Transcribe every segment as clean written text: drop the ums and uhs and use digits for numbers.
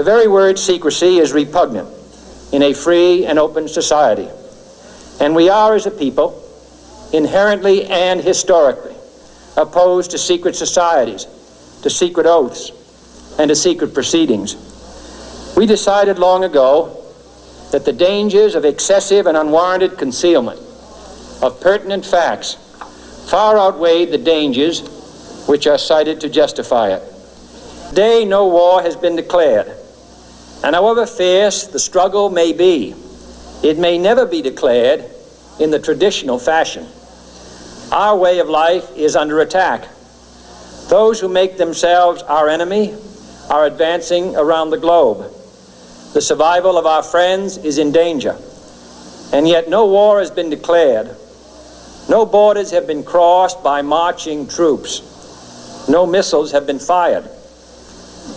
The very word secrecy is repugnant in a free and open society. And we are, as a people, inherently and historically opposed to secret societies, to secret oaths, and to secret proceedings. We decided long ago that the dangers of excessive and unwarranted concealment of pertinent facts far outweighed the dangers which are cited to justify it. Today, no war has been declared, and however fierce the struggle may be, it may never be declared in the traditional fashion. Our way of life is under attack. Those who make themselves our enemy are advancing around the globe. The survival of our friends is in danger, and yet no war has been declared. No borders have been crossed by marching troops. No missiles have been fired.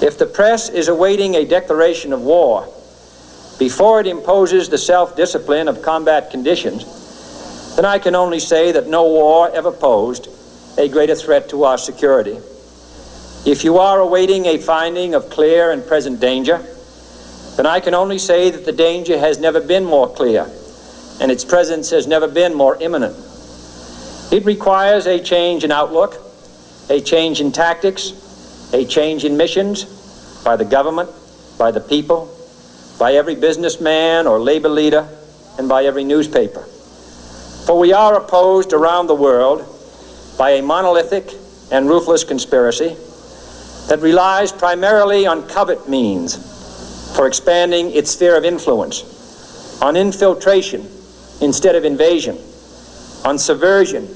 If the press is awaiting a declaration of war before it imposes the self-discipline of combat conditions, then I can only say that no war ever posed a greater threat to our security. If you are awaiting a finding of clear and present danger, then I can only say that the danger has never been more clear, and its presence has never been more imminent. It requires a change in outlook, a change in tactics, a change in missions by the government, by the people, by every businessman or labor leader, and by every newspaper. For we are opposed around the world by a monolithic and ruthless conspiracy that relies primarily on covert means for expanding its sphere of influence, on infiltration instead of invasion, on subversion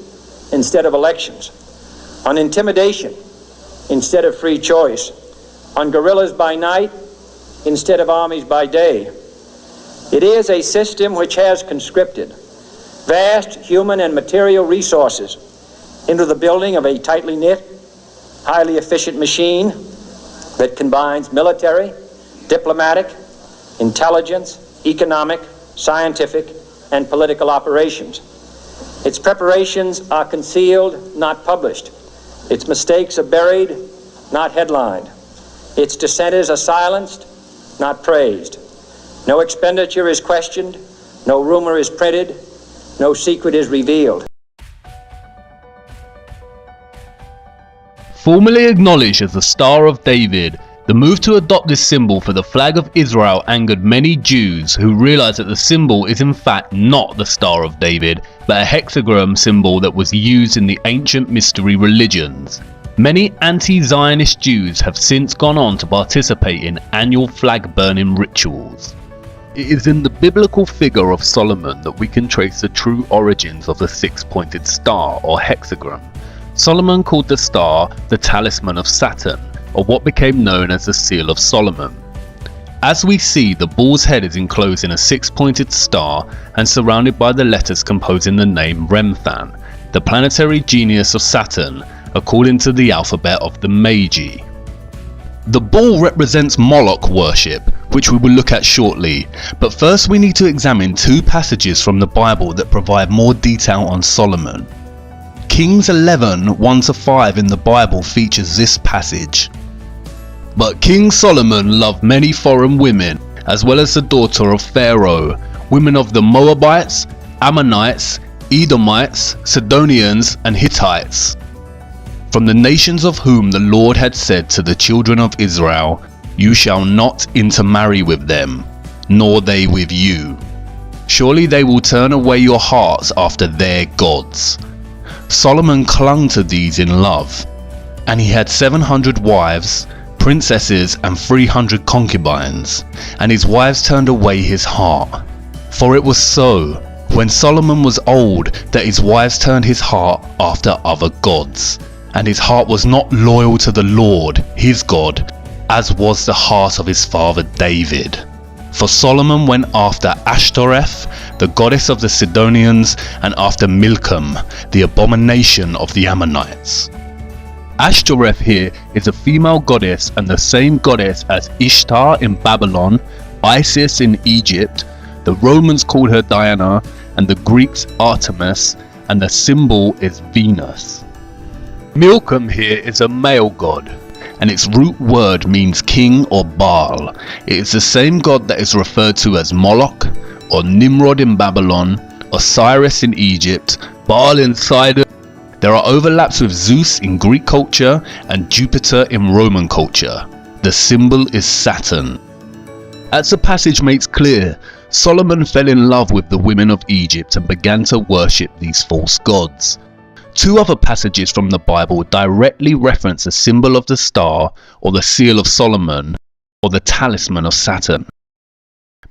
instead of elections, on intimidation instead of free choice, on guerrillas by night instead of armies by day. It is a system which has conscripted vast human and material resources into the building of a tightly knit, highly efficient machine that combines military, diplomatic, intelligence, economic, scientific, and political operations. Its preparations are concealed, not published. Its mistakes are buried, not headlined. Its dissenters are silenced, not praised. No expenditure is questioned, no rumor is printed, no secret is revealed. Formerly acknowledged as the Star of David, the move to adopt this symbol for the flag of Israel angered many Jews who realized that the symbol is in fact not the Star of David, but a hexagram symbol that was used in the ancient mystery religions. Many anti-Zionist Jews have since gone on to participate in annual flag burning rituals. It is in the biblical figure of Solomon that we can trace the true origins of the six-pointed star or hexagram. Solomon called the star the talisman of Saturn, or what became known as the Seal of Solomon. As we see, the bull's head is enclosed in a six-pointed star and surrounded by the letters composing the name Remphan, the planetary genius of Saturn, according to the alphabet of the Magi. The bull represents Moloch worship, which we will look at shortly, but first we need to examine two passages from the Bible that provide more detail on Solomon. Kings 11, 1-5 in the Bible features this passage. But King Solomon loved many foreign women, as well as the daughter of Pharaoh, women of the Moabites, Ammonites, Edomites, Sidonians, and Hittites, from the nations of whom the Lord had said to the children of Israel, "You shall not intermarry with them, nor they with you. Surely they will turn away your hearts after their gods." Solomon clung to these in love, and he had 700 wives, princesses, and 300 concubines, and his wives turned away his heart. For it was so, when Solomon was old, that his wives turned his heart after other gods, and his heart was not loyal to the Lord, his God, as was the heart of his father David. For Solomon went after Ashtoreth, the goddess of the Sidonians, and after Milcom, the abomination of the Ammonites. Ashtoreth here is a female goddess and the same goddess as Ishtar in Babylon, Isis in Egypt. The Romans called her Diana, and the Greeks Artemis, and the symbol is Venus. Milcom here is a male god, and its root word means king or Baal. It is the same god that is referred to as Moloch, or Nimrod in Babylon, Osiris in Egypt, Baal in Sidon. There are overlaps with Zeus in Greek culture and Jupiter in Roman culture. The symbol is Saturn. As the passage makes clear, Solomon fell in love with the women of Egypt and began to worship these false gods. Two other passages from the Bible directly reference the symbol of the star, or the seal of Solomon, or the talisman of Saturn.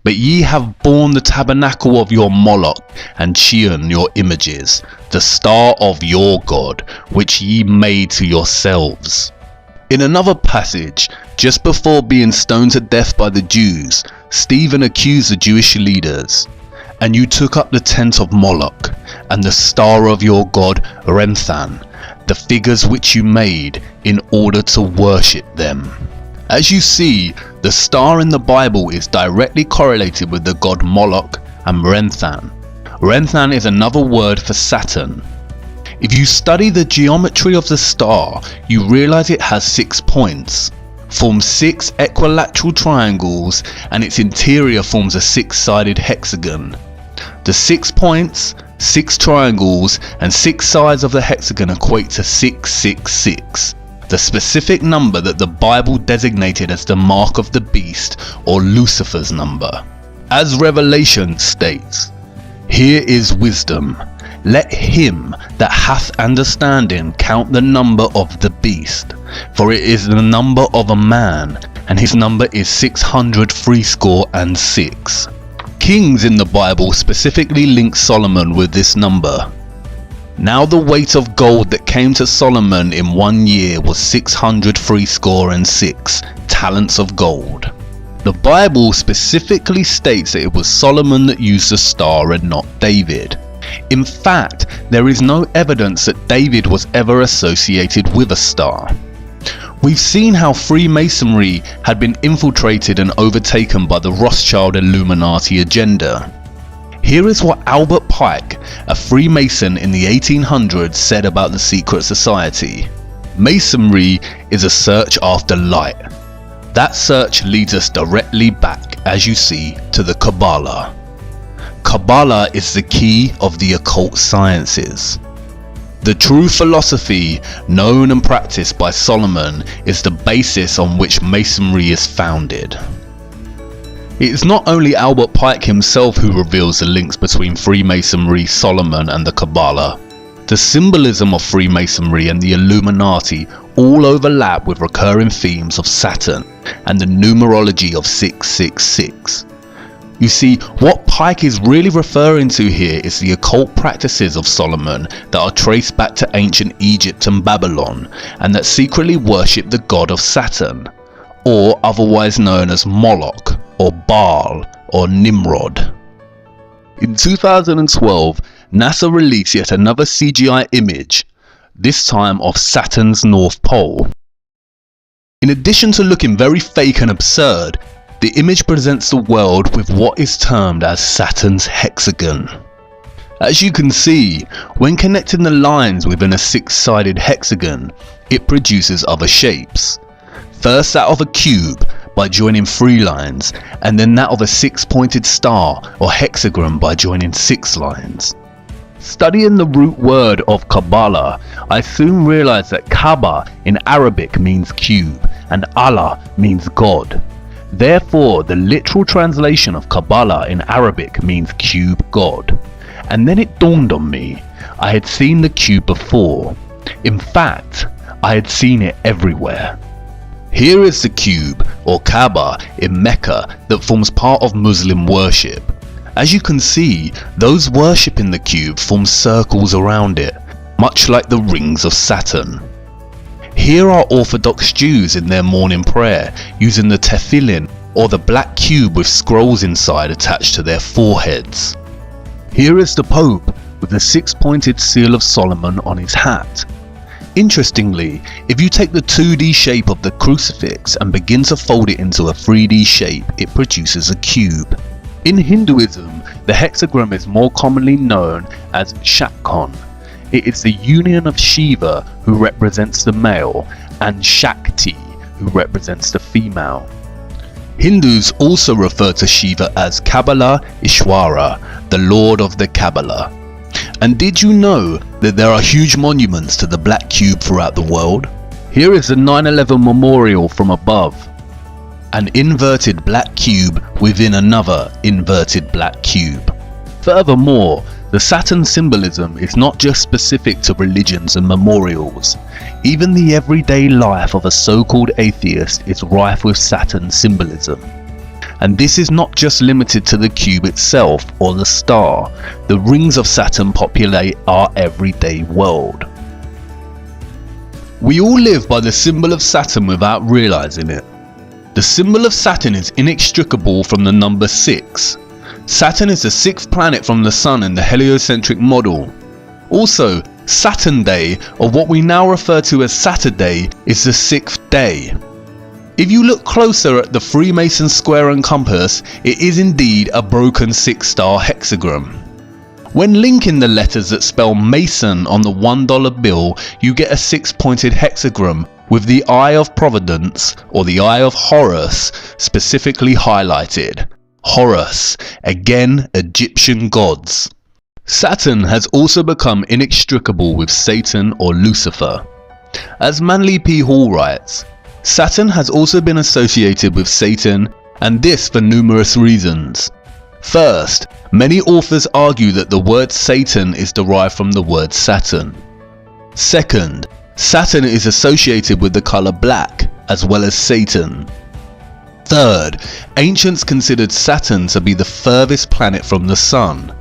But ye have borne the tabernacle of your Moloch, and Chion your images, the star of your God, which ye made to yourselves. In another passage, just before being stoned to death by the Jews, Stephen accused the Jewish leaders. And you took up the tent of Moloch, and the star of your god Remphan, the figures which you made, in order to worship them. As you see, the star in the Bible is directly correlated with the god Moloch and Remphan. Remphan is another word for Saturn. If you study the geometry of the star, you realize it has 6 points, forms 6 equilateral triangles, and its interior forms a 6-sided hexagon. The 6 points, 6 triangles, and 6 sides of the hexagon equate to 666, the specific number that the Bible designated as the mark of the beast, or Lucifer's number. As Revelation states, "Here is wisdom. Let him that hath understanding count the number of the beast, for it is the number of a man, and his number is 666. Kings in the Bible specifically link Solomon with this number. Now the weight of gold that came to Solomon in 1 year was 666 talents of gold. The Bible specifically states that it was Solomon that used the star and not David. In fact, there is no evidence that David was ever associated with a star. We've seen how Freemasonry had been infiltrated and overtaken by the Rothschild Illuminati agenda. Here is what Albert Pike, a Freemason in the 1800s, said about the secret society. Masonry is a search after light. That search leads us directly back, as you see, to the Kabbalah. Kabbalah is the key of the occult sciences. The true philosophy, known and practiced by Solomon, is the basis on which Masonry is founded. It is not only Albert Pike himself who reveals the links between Freemasonry, Solomon, and the Kabbalah. The symbolism of Freemasonry and the Illuminati all overlap with recurring themes of Saturn and the numerology of 666. You see, what Pike is really referring to here is the occult practices of Solomon that are traced back to ancient Egypt and Babylon, and that secretly worship the god of Saturn, or otherwise known as Moloch, or Baal, or Nimrod. In 2012, NASA released yet another CGI image, this time of Saturn's North Pole. In addition to looking very fake and absurd, the image presents the world with what is termed as Saturn's hexagon. As you can see, when connecting the lines within a 6-sided hexagon, it produces other shapes. First that of a cube by joining 3 lines, and then that of a 6-pointed star or hexagon by joining 6 lines. Studying the root word of Kabbalah, I soon realized that Kaaba in Arabic means cube, and Allah means God. Therefore, the literal translation of Kabbalah in Arabic means cube god. And then it dawned on me, I had seen the cube before. In fact, I had seen it everywhere. Here is the cube, or Kaaba, in Mecca that forms part of Muslim worship. As you can see, those worshipping the cube form circles around it, much like the rings of Saturn. Here are Orthodox Jews in their morning prayer, using the tefillin, or the black cube with scrolls inside attached to their foreheads. Here is the Pope with the 6-pointed seal of Solomon on his hat. Interestingly, if you take the 2D shape of the crucifix and begin to fold it into a 3D shape, it produces a cube. In Hinduism, the hexagram is more commonly known as Shakon. It is the union of Shiva, who represents the male, and Shakti, who represents the female. Hindus also refer to Shiva as Kabbalah Ishwara, the Lord of the Kabbalah. And did you know that there are huge monuments to the black cube throughout the world? Here is the 9/11 memorial from above. An inverted black cube within another inverted black cube. Furthermore, the Saturn symbolism is not just specific to religions and memorials. Even the everyday life of a so-called atheist is rife with Saturn symbolism. And this is not just limited to the cube itself or the star. The rings of Saturn populate our everyday world. We all live by the symbol of Saturn without realizing it. The symbol of Saturn is inextricable from the number 6. Saturn is the 6th planet from the Sun in the heliocentric model. Also, Saturn Day, or what we now refer to as Saturday, is the 6th day. If you look closer at the Freemason square and compass, it is indeed a broken 6-star hexagram. When linking the letters that spell Mason on the $1 bill, you get a 6-pointed hexagram with the Eye of Providence, or the Eye of Horus, specifically highlighted. Horus, again Egyptian gods. Saturn has also become inextricable with Satan or Lucifer. As Manly P. Hall writes, Saturn has also been associated with Satan, and this for numerous reasons. First, many authors argue that the word Satan is derived from the word Saturn. Second, Saturn is associated with the color black, as well as Satan. Third, ancients considered Saturn to be the furthest planet from the Sun,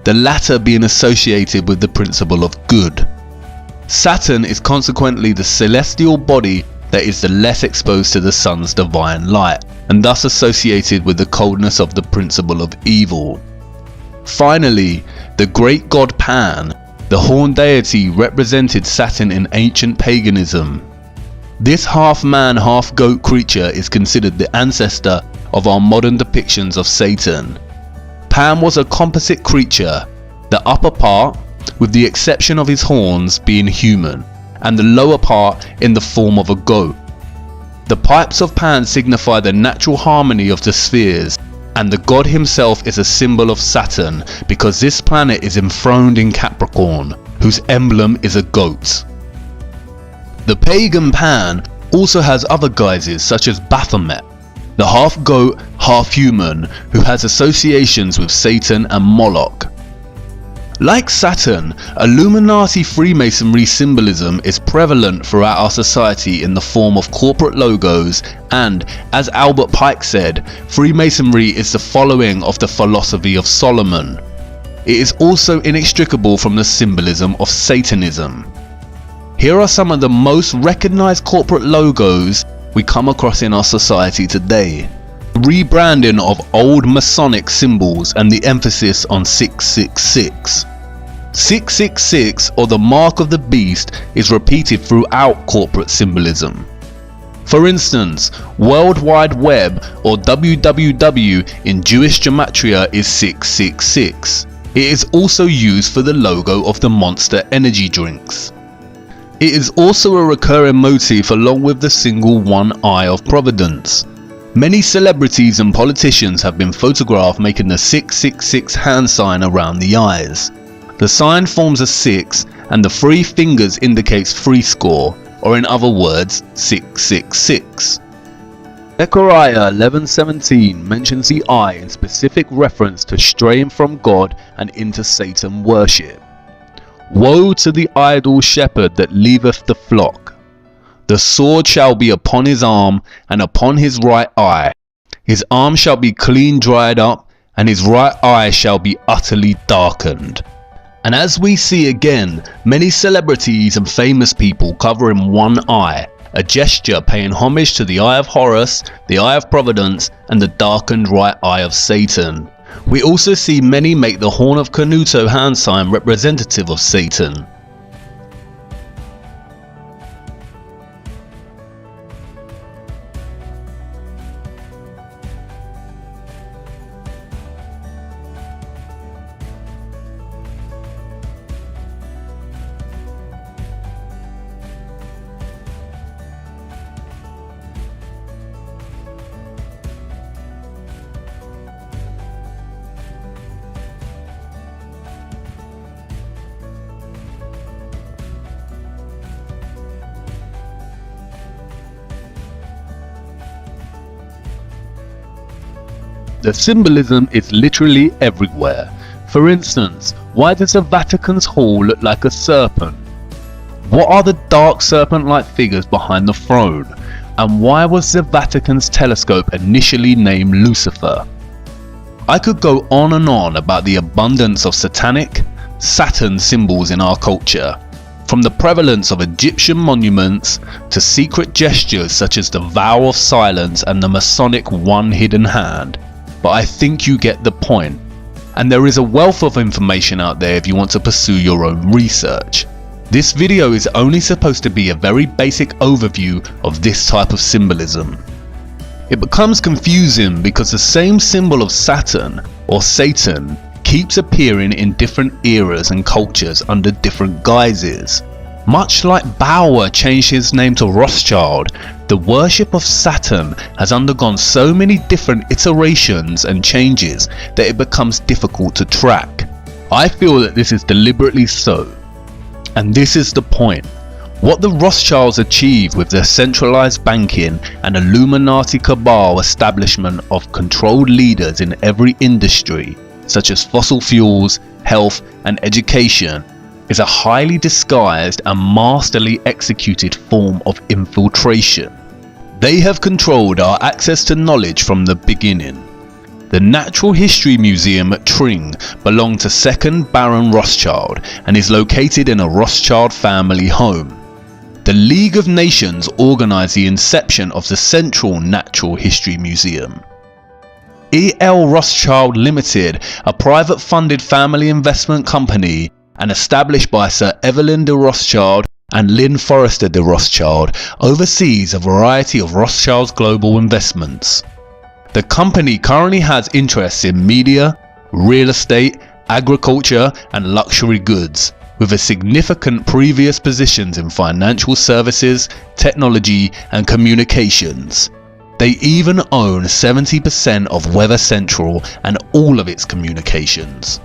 the latter being associated with the principle of good. Saturn is consequently the celestial body that is the less exposed to the Sun's divine light, and thus associated with the coldness of the principle of evil. Finally, the great god Pan, the horned deity, represented Saturn in ancient paganism. This half-man, half-goat creature is considered the ancestor of our modern depictions of Satan. Pan was a composite creature, the upper part, with the exception of his horns, being human, and the lower part in the form of a goat. The pipes of Pan signify the natural harmony of the spheres, and the god himself is a symbol of Saturn because this planet is enthroned in Capricorn, whose emblem is a goat. The pagan Pan also has other guises such as Baphomet, the half-goat, half-human, who has associations with Satan and Moloch. Like Saturn, Illuminati Freemasonry symbolism is prevalent throughout our society in the form of corporate logos and, as Albert Pike said, Freemasonry is the following of the philosophy of Solomon. It is also inextricable from the symbolism of Satanism. Here are some of the most recognized corporate logos we come across in our society today. Rebranding of old Masonic symbols and the emphasis on 666. 666, or the mark of the beast, is repeated throughout corporate symbolism. For instance, World Wide Web, or WWW in Jewish gematria, is 666. It is also used for the logo of the Monster energy drinks. It is also a recurring motif along with the single one eye of Providence. Many celebrities and politicians have been photographed making the 666 hand sign around the eyes. The sign forms a 6 and the 3 fingers indicates 3 score, or in other words, 666. Zechariah 11:17 mentions the eye in specific reference to straying from God and into Satan worship. Woe to the idle shepherd that leaveth the flock. The sword shall be upon his arm and upon his right eye. His arm shall be clean dried up, and his right eye shall be utterly darkened. And as we see again, many celebrities and famous people covering one eye, a gesture paying homage to the Eye of Horus, the Eye of Providence, and the darkened right eye of Satan. We also see many make the Horn of Canuto hand sign representative of Satan. The symbolism is literally everywhere. For instance, why does the Vatican's hall look like a serpent? What are the dark serpent-like figures behind the throne? And why was the Vatican's telescope initially named Lucifer? I could go on and on about the abundance of satanic, Saturn symbols in our culture, from the prevalence of Egyptian monuments to secret gestures such as the vow of silence and the Masonic one hidden hand. But I think you get the point. And there is a wealth of information out there if you want to pursue your own research. This video is only supposed to be a very basic overview of this type of symbolism. It becomes confusing because the same symbol of Saturn or Satan keeps appearing in different eras and cultures under different guises. Much like Bauer changed his name to Rothschild, the worship of Saturn has undergone so many different iterations and changes that it becomes difficult to track. I feel that this is deliberately so. And this is the point. What the Rothschilds achieved with their centralized banking and Illuminati cabal establishment of controlled leaders in every industry, such as fossil fuels, health and education, is a highly disguised and masterly executed form of infiltration. They have controlled our access to knowledge from the beginning. The Natural History Museum at Tring belonged to 2nd Baron Rothschild and is located in a Rothschild family home. The League of Nations organized the inception of the Central Natural History Museum. E.L. Rothschild Limited, a private funded family investment company and established by Sir Evelyn de Rothschild and Lynn Forrester de Rothschild, oversees a variety of Rothschild's global investments. The company currently has interests in media, real estate, agriculture and luxury goods, with a significant previous positions in financial services, technology and communications. They even own 70% of Weather Central and all of its communications.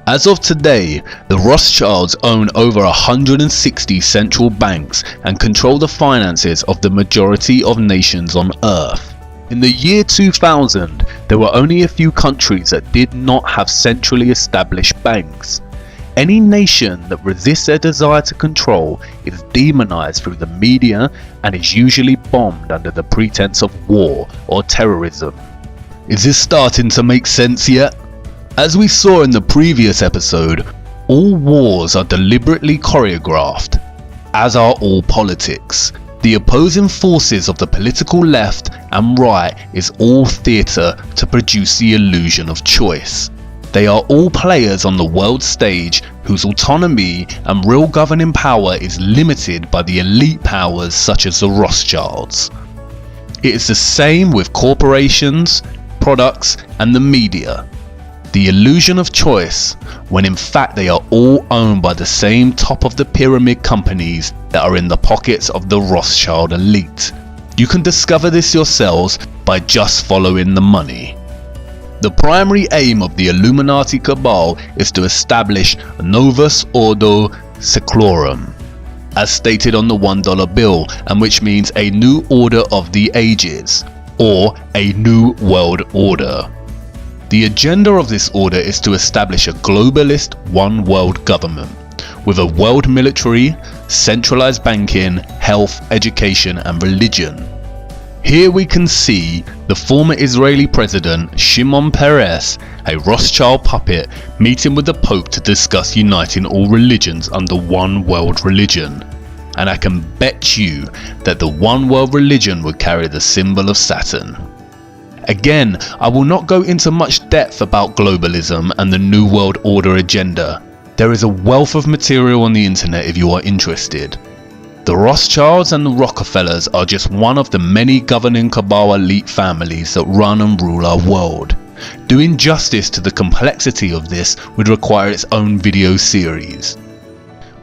As of today, the Rothschilds own over 160 central banks and control the finances of the majority of nations on Earth. In the year 2000, there were only a few countries that did not have centrally established banks. Any nation that resists their desire to control is demonized through the media and is usually bombed under the pretense of war or terrorism. Is this starting to make sense yet? As we saw in the previous episode, all wars are deliberately choreographed, as are all politics. The opposing forces of the political left and right is all theatre to produce the illusion of choice. They are all players on the world stage whose autonomy and real governing power is limited by the elite powers such as the Rothschilds. It is the same with corporations, products and the media. The illusion of choice, when in fact they are all owned by the same top of the pyramid companies that are in the pockets of the Rothschild elite. You can discover this yourselves by just following the money. The primary aim of the Illuminati cabal is to establish Novus Ordo Seclorum, as stated on the $1 bill, and which means a new order of the ages, or a new world order. The agenda of this order is to establish a globalist one world government, with a world military, centralized banking, health, education and religion. Here we can see the former Israeli president Shimon Peres, a Rothschild puppet, meeting with the Pope to discuss uniting all religions under one world religion. And I can bet you that the one world religion would carry the symbol of Saturn. Again, I will not go into much depth about globalism and the New World Order agenda. There is a wealth of material on the internet if you are interested. The Rothschilds and the Rockefellers are just one of the many governing cabal elite families that run and rule our world. Doing justice to the complexity of this would require its own video series.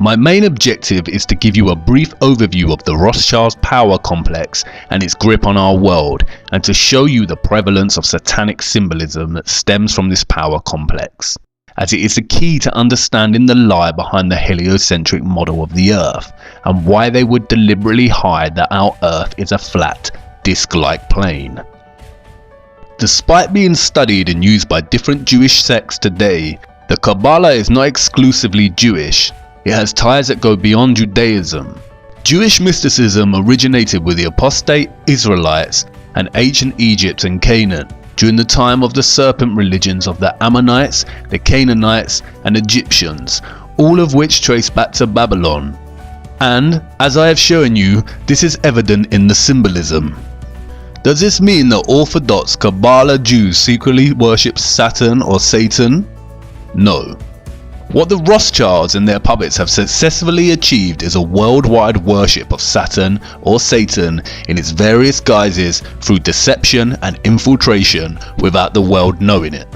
My main objective is to give you a brief overview of the Rothschilds power complex and its grip on our world, and to show you the prevalence of satanic symbolism that stems from this power complex, as it is the key to understanding the lie behind the heliocentric model of the Earth, and why they would deliberately hide that our Earth is a flat, disc-like plane. Despite being studied and used by different Jewish sects today, the Kabbalah is not exclusively Jewish. It has ties that go beyond Judaism. Jewish mysticism originated with the apostate Israelites and ancient Egypt and Canaan during the time of the serpent religions of the Ammonites, the Canaanites and Egyptians, all of which trace back to Babylon. And, as I have shown you, this is evident in the symbolism. Does this mean that Orthodox Kabbalah Jews secretly worship Saturn or Satan? No. What the Rothschilds and their puppets have successfully achieved is a worldwide worship of Saturn or Satan in its various guises through deception and infiltration without the world knowing it.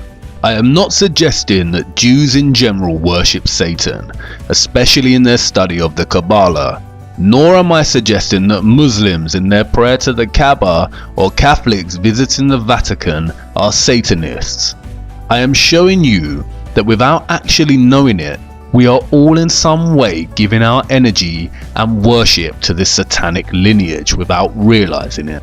I am not suggesting that Jews in general worship Satan, especially in their study of the Kabbalah, nor am I suggesting that Muslims in their prayer to the Kaaba or Catholics visiting the Vatican are Satanists. I am showing you that without actually knowing it, we are all in some way giving our energy and worship to this satanic lineage without realizing it.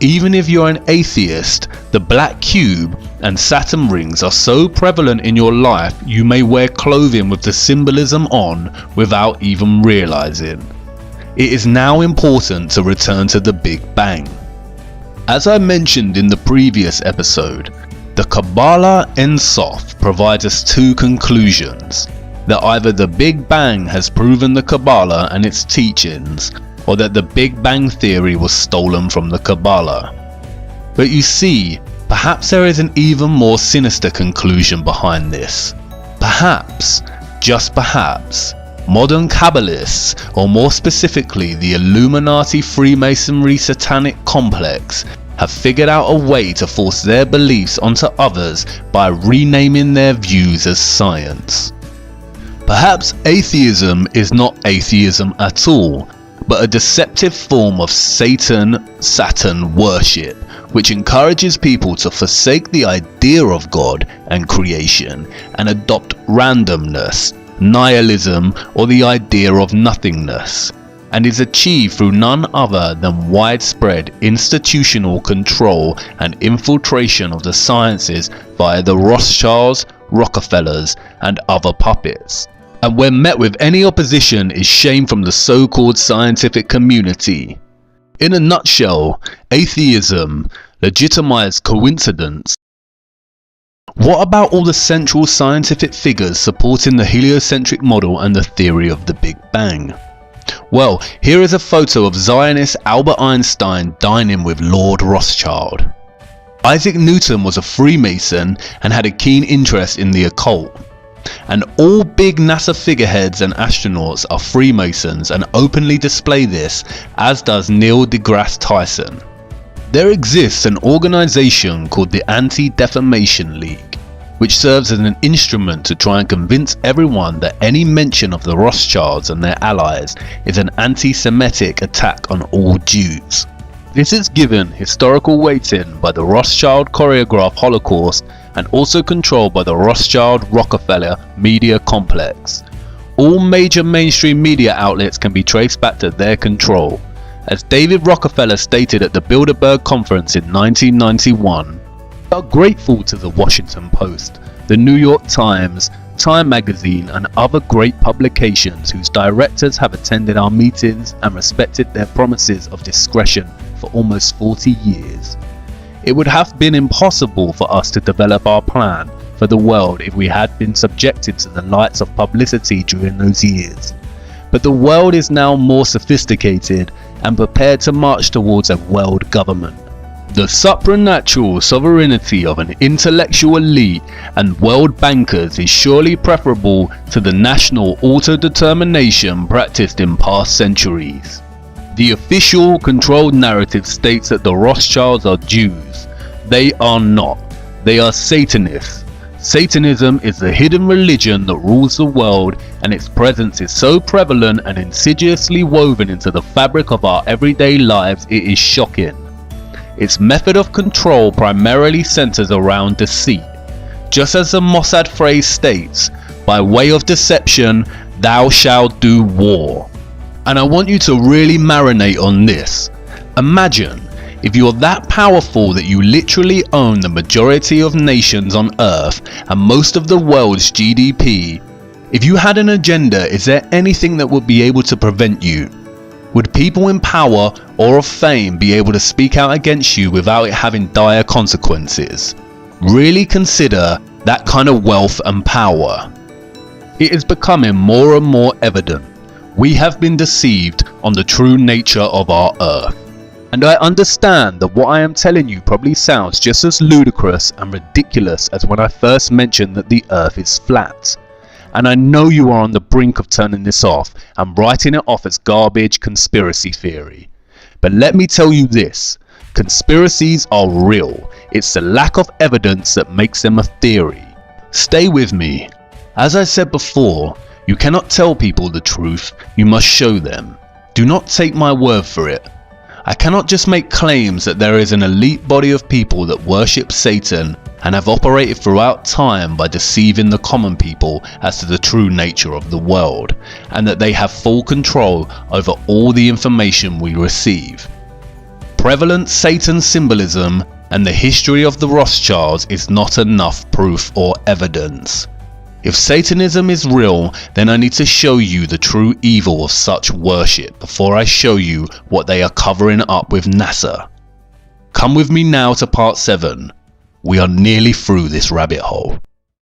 Even if you're an atheist, the black cube and Saturn rings are so prevalent in your life you may wear clothing with the symbolism on without even realizing. It is now important to return to the Big Bang. As I mentioned in the previous episode, the Kabbalah Ein Sof provides us two conclusions: that either the Big Bang has proven the Kabbalah and its teachings, or that the Big Bang theory was stolen from the Kabbalah. But you see, perhaps there is an even more sinister conclusion behind this. Perhaps, just perhaps, modern Kabbalists, or more specifically the Illuminati Freemasonry satanic complex, have figured out a way to force their beliefs onto others by renaming their views as science. Perhaps atheism is not atheism at all, but a deceptive form of Satan-Saturn worship, which encourages people to forsake the idea of God and creation and adopt randomness, nihilism, or the idea of nothingness, and is achieved through none other than widespread institutional control and infiltration of the sciences via the Rothschilds, Rockefellers, and other puppets. And when met with any opposition is shame from the so-called scientific community. In a nutshell, atheism legitimized coincidence. What about all the central scientific figures supporting the heliocentric model and the theory of the Big Bang? Well, here is a photo of Zionist Albert Einstein dining with Lord Rothschild. Isaac Newton was a Freemason and had a keen interest in the occult. And all big NASA figureheads and astronauts are Freemasons and openly display this, as does Neil deGrasse Tyson. There exists an organization called the Anti-Defamation League, which serves as an instrument to try and convince everyone that any mention of the Rothschilds and their allies is an anti-Semitic attack on all Jews. This is given historical weighting by the Rothschild choreographed Holocaust and also controlled by the Rothschild-Rockefeller media complex. All major mainstream media outlets can be traced back to their control. As David Rockefeller stated at the Bilderberg Conference in 1991, we are grateful to the Washington Post, the New York Times, Time magazine and other great publications whose directors have attended our meetings and respected their promises of discretion for almost 40 years. It would have been impossible for us to develop our plan for the world if we had been subjected to the lights of publicity during those years. But the world is now more sophisticated and prepared to march towards a world government. The supranatural sovereignty of an intellectual elite and world bankers is surely preferable to the national autodetermination practiced in past centuries. The official controlled narrative states that the Rothschilds are Jews. They are not. They are Satanists. Satanism is the hidden religion that rules the world, and its presence is so prevalent and insidiously woven into the fabric of our everyday lives it is shocking. Its method of control primarily centers around deceit. Just as the Mossad phrase states, by way of deception, thou shalt do war. And I want you to really marinate on this. Imagine If you're that powerful that you literally own the majority of nations on Earth and most of the world's GDP, if you had an agenda, is there anything that would be able to prevent you? Would people in power or of fame be able to speak out against you without it having dire consequences? Really consider that kind of wealth and power. It is becoming more and more evident we have been deceived on the true nature of our Earth. And I understand that what I am telling you probably sounds just as ludicrous and ridiculous as when I first mentioned that the Earth is flat. And I know you are on the brink of turning this off and writing it off as garbage conspiracy theory. But let me tell you this, conspiracies are real. It's the lack of evidence that makes them a theory. Stay with me. As I said before, you cannot tell people the truth, you must show them. Do not take my word for it. I cannot just make claims that there is an elite body of people that worship Satan and have operated throughout time by deceiving the common people as to the true nature of the world, and that they have full control over all the information we receive. Prevalent Satan symbolism and the history of the Rothschilds is not enough proof or evidence. If Satanism is real, then I need to show you the true evil of such worship before I show you what they are covering up with NASA. Come with me now to part 7. We are nearly through this rabbit hole.